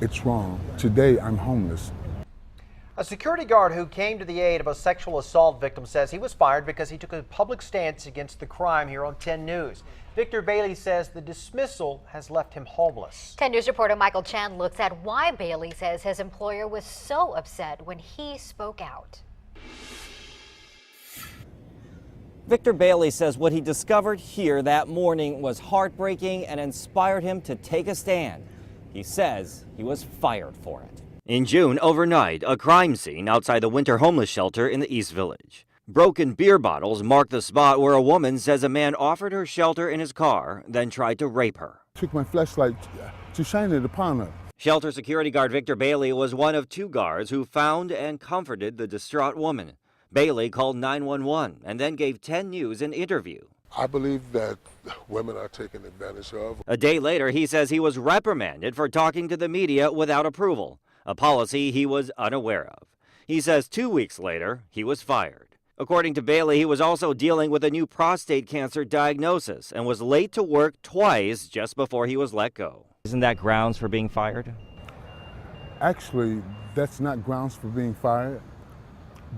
It's wrong. Today, I'm homeless. A security guard who came to the aid of a sexual assault victim says he was fired because he took a public stance against the crime here on 10 News. Victor Bailey says the dismissal has left him homeless. 10 News reporter Michael Chen looks at why Bailey says his employer was so upset when he spoke out. Victor Bailey says what he discovered here that morning was heartbreaking and inspired him to take a stand. He says he was fired for it. In June, overnight, a crime scene outside the winter homeless shelter in the East Village. Broken beer bottles mark the spot where a woman says a man offered her shelter in his car, then tried to rape her. Took my flashlight to shine it upon her. Shelter security guard Victor Bailey was one of 2 guards who found and comforted the distraught woman. Bailey called 911 and then gave 10 News an interview. I believe that women are taken advantage of. A day later, he says he was reprimanded for talking to the media without approval, a policy he was unaware of. He says 2 weeks later, he was fired. According to Bailey, he was also dealing with a new prostate cancer diagnosis and was late to work twice just before he was let go. Isn't that grounds for being fired? Actually, that's not grounds for being fired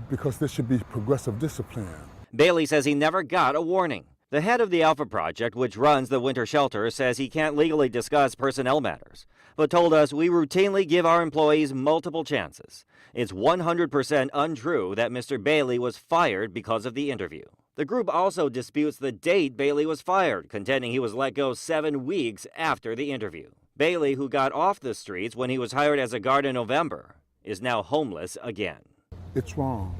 because there should be progressive discipline. Bailey says he never got a warning. The head of the Alpha Project, which runs the winter shelter, says he can't legally discuss personnel matters, but told us we routinely give our employees multiple chances. It's 100% untrue that Mr. Bailey was fired because of the interview. The group also disputes the date Bailey was fired, contending he was let go 7 weeks after the interview. Bailey, who got off the streets when he was hired as a guard in November, is now homeless again. It's wrong.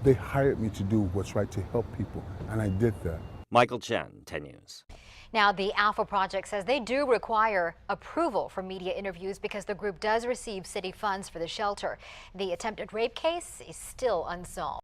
They hired me to do what's right to help people, and I did that. Michael Chen, 10 News. Now, the Alpha Project says they do require approval for media interviews because the group does receive city funds for the shelter. The attempted rape case is still unsolved.